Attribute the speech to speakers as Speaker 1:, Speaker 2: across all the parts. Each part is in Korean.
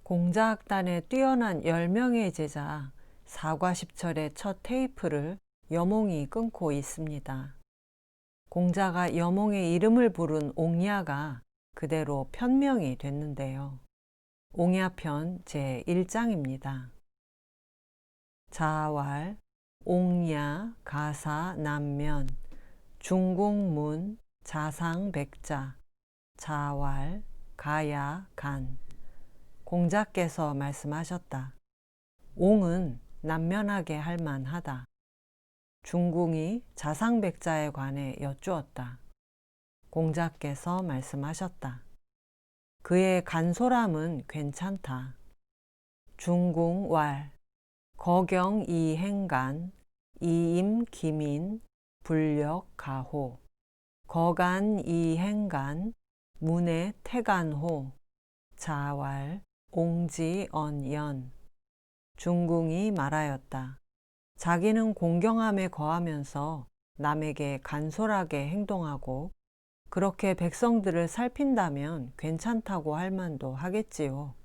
Speaker 1: 공자학단에 뛰어난 10명의 제자 사과십철의 첫 테이프를 여몽이 끊고 있습니다. 공자가 여몽의 이름을 부른 옹야가 그대로 편명이 됐는데요. 옹야편 제1장입니다. 자왈, 옹야, 가사, 남면, 중궁문, 자상백자, 자왈, 가야, 간. 공자께서 말씀하셨다. 옹은 남면하게 할 만하다. 중궁이 자상백자에 관해 여쭈었다. 공자께서 말씀하셨다. 그의 간소람은 괜찮다. 중궁왈, 거경이행간, 이임기민, 불력가호, 거간이행간, 문해태간호, 자왈, 옹지언연. 중궁이 말하였다. 자기는 공경함에 거하면서 남에게 간솔하게 행동하고 그렇게 백성들을 살핀다면 괜찮다고 할 만도 하겠지요.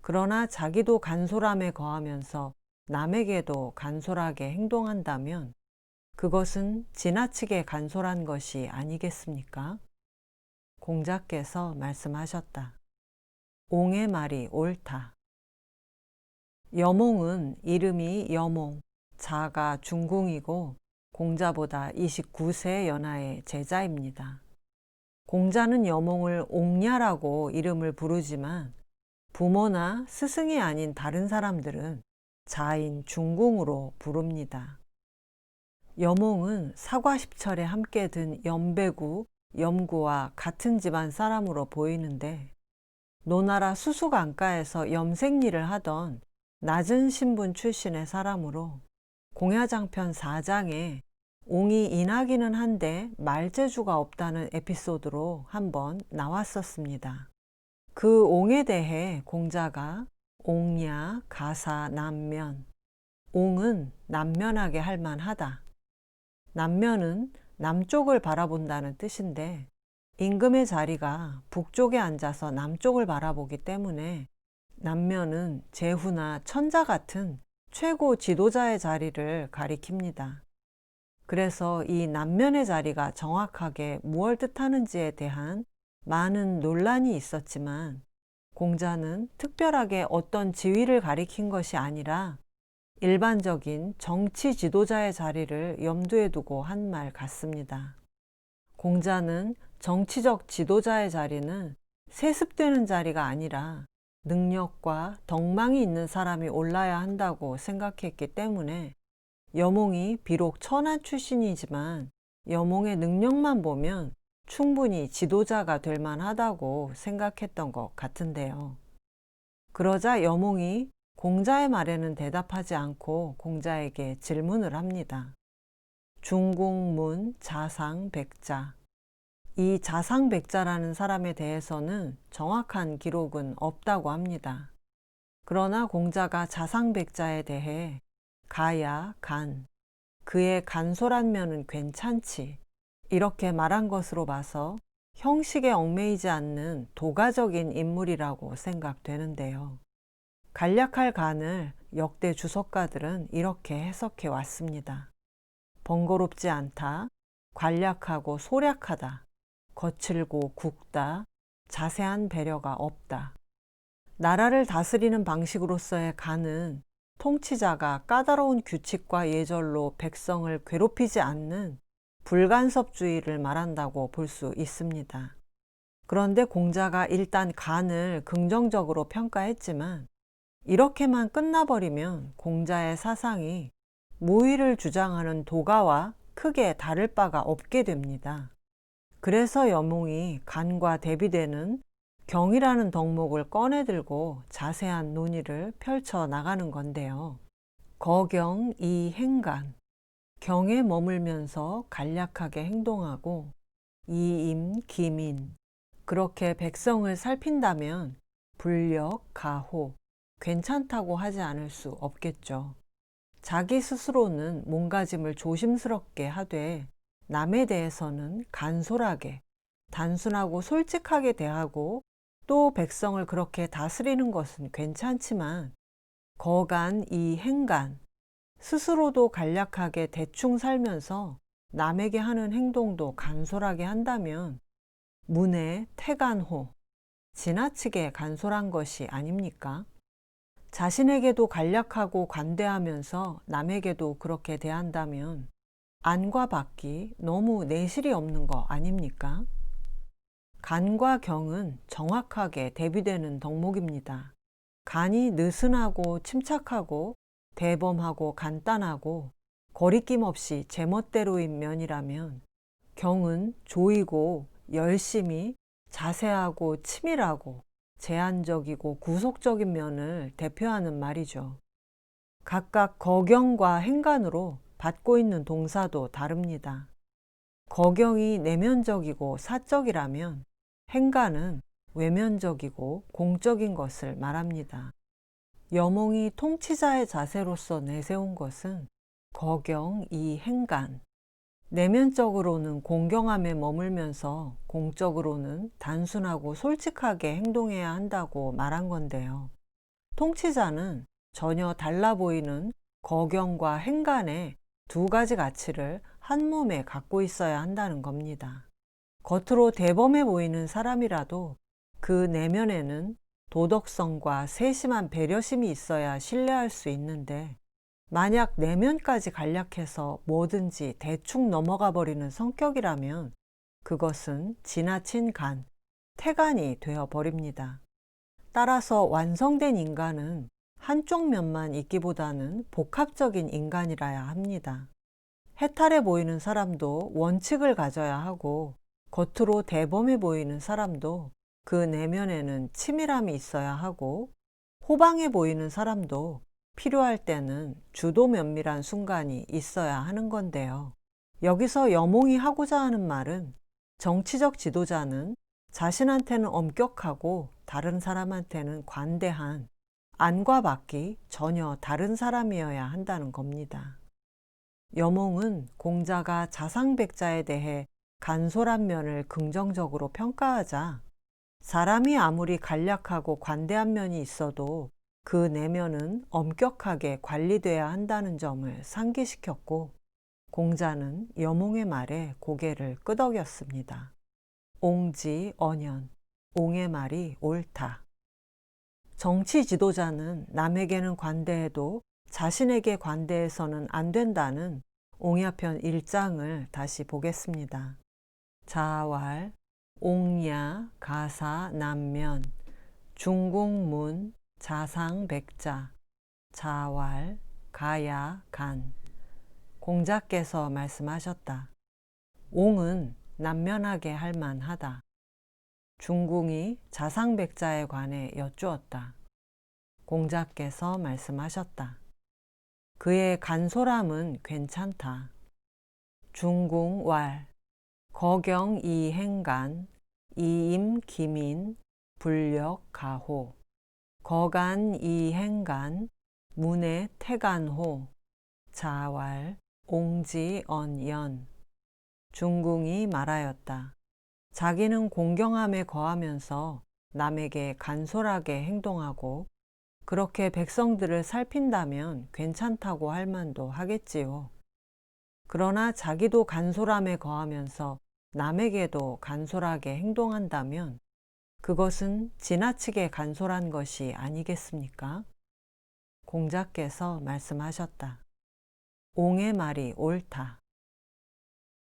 Speaker 1: 그러나 자기도 간솔함에 거하면서 남에게도 간솔하게 행동한다면 그것은 지나치게 간솔한 것이 아니겠습니까? 공자께서 말씀하셨다. 옹의 말이 옳다. 여몽은 이름이 여몽, 자가 중궁이고 공자보다 29세 연하의 제자입니다. 공자는 여몽을 옹야라고 이름을 부르지만 부모나 스승이 아닌 다른 사람들은 자인 중궁으로 부릅니다. 여몽은 사과십철에 함께 든 염배구, 염구와 같은 집안 사람으로 보이는데 노나라 수수강가에서 염색일을 하던 낮은 신분 출신의 사람으로 공야장편 4장에 옹이 인하기는 한데 말재주가 없다는 에피소드로 한번 나왔었습니다. 그 옹에 대해 공자가 옹야, 가사, 남면, 옹은 남면하게 할 만하다. 남면은 남쪽을 바라본다는 뜻인데 임금의 자리가 북쪽에 앉아서 남쪽을 바라보기 때문에 남면은 제후나 천자 같은 최고 지도자의 자리를 가리킵니다. 그래서 이 남면의 자리가 정확하게 무엇을 뜻하는지에 대한 많은 논란이 있었지만 공자는 특별하게 어떤 지위를 가리킨 것이 아니라 일반적인 정치 지도자의 자리를 염두에 두고 한 말 같습니다. 공자는 정치적 지도자의 자리는 세습되는 자리가 아니라 능력과 덕망이 있는 사람이 올라야 한다고 생각했기 때문에 여몽이 비록 천한 출신이지만 여몽의 능력만 보면 충분히 지도자가 될 만하다고 생각했던 것 같은데요. 그러자 여몽이 공자의 말에는 대답하지 않고 공자에게 질문을 합니다. 중궁문 자상백자. 이 자상백자라는 사람에 대해서는 정확한 기록은 없다고 합니다. 그러나 공자가 자상백자에 대해 가야, 간, 그의 간솔한 면은 괜찮지 이렇게 말한 것으로 봐서 형식에 얽매이지 않는 도가적인 인물이라고 생각되는데요. 간략할 간을 역대 주석가들은 이렇게 해석해 왔습니다. 번거롭지 않다, 간략하고 소략하다, 거칠고 굵다, 자세한 배려가 없다. 나라를 다스리는 방식으로서의 간은 통치자가 까다로운 규칙과 예절로 백성을 괴롭히지 않는 불간섭주의를 말한다고 볼 수 있습니다. 그런데 공자가 일단 간을 긍정적으로 평가했지만 이렇게만 끝나버리면 공자의 사상이 무위를 주장하는 도가와 크게 다를 바가 없게 됩니다. 그래서 여몽이 간과 대비되는 경이라는 덕목을 꺼내들고 자세한 논의를 펼쳐 나가는 건데요. 거경이행간, 경에 머물면서 간략하게 행동하고 이임기민, 그렇게 백성을 살핀다면 불력, 가호, 괜찮다고 하지 않을 수 없겠죠. 자기 스스로는 몸가짐을 조심스럽게 하되 남에 대해서는 간솔하게, 단순하고 솔직하게 대하고 또 백성을 그렇게 다스리는 것은 괜찮지만 거간 이 행간, 스스로도 간략하게 대충 살면서 남에게 하는 행동도 간솔하게 한다면 문의 태간호, 지나치게 간솔한 것이 아닙니까? 자신에게도 간략하고 관대하면서 남에게도 그렇게 대한다면 안과 밖이 너무 내실이 없는 거 아닙니까? 간과 경은 정확하게 대비되는 덕목입니다. 간이 느슨하고 침착하고 대범하고 간단하고 거리낌 없이 제멋대로인 면이라면 경은 조이고 열심히 자세하고 치밀하고 제한적이고 구속적인 면을 대표하는 말이죠. 각각 거경과 행간으로 받고 있는 동사도 다릅니다. 거경이 내면적이고 사적이라면 행간은 외면적이고 공적인 것을 말합니다. 여몽이 통치자의 자세로서 내세운 것은 거경 이 행간, 내면적으로는 공경함에 머물면서 공적으로는 단순하고 솔직하게 행동해야 한다고 말한 건데요. 통치자는 전혀 달라 보이는 거경과 행간의 두 가지 가치를 한 몸에 갖고 있어야 한다는 겁니다. 겉으로 대범해 보이는 사람이라도 그 내면에는 도덕성과 세심한 배려심이 있어야 신뢰할 수 있는데 만약 내면까지 간략해서 뭐든지 대충 넘어가 버리는 성격이라면 그것은 지나친 간, 태간이 되어 버립니다. 따라서 완성된 인간은 한쪽 면만 있기보다는 복합적인 인간이라야 합니다. 해탈해 보이는 사람도 원칙을 가져야 하고 겉으로 대범해 보이는 사람도 그 내면에는 치밀함이 있어야 하고 호방해 보이는 사람도 필요할 때는 주도 면밀한 순간이 있어야 하는 건데요. 여기서 여몽이 하고자 하는 말은 정치적 지도자는 자신한테는 엄격하고 다른 사람한테는 관대한 안과 밖이 전혀 다른 사람이어야 한다는 겁니다. 여몽은 공자가 자상백자에 대해 간솔한 면을 긍정적으로 평가하자 사람이 아무리 간략하고 관대한 면이 있어도 그 내면은 엄격하게 관리돼야 한다는 점을 상기시켰고 공자는 여몽의 말에 고개를 끄덕였습니다. 옹지 언연, 옹의 말이 옳다. 정치 지도자는 남에게는 관대해도 자신에게 관대해서는 안 된다는 옹야편 1장을 다시 보겠습니다. 자왈, 옹야, 가사, 남면, 중궁문, 자상백자, 자왈, 가야, 간. 공자께서 말씀하셨다. 옹은 남면하게 할 만하다. 중궁이 자상백자에 관해 여쭈었다. 공자께서 말씀하셨다. 그의 간솔함은 괜찮다. 중궁왈, 거경 이행간, 이임 기민, 불력 가호, 거간 이행간, 문의 태간호, 자왈, 옹지 언연. 중궁이 말하였다. 자기는 공경함에 거하면서 남에게 간솔하게 행동하고 그렇게 백성들을 살핀다면 괜찮다고 할 만도 하겠지요. 그러나 자기도 간솔함에 거하면서 남에게도 간솔하게 행동한다면 그것은 지나치게 간솔한 것이 아니겠습니까? 공자께서 말씀하셨다. 옹의 말이 옳다.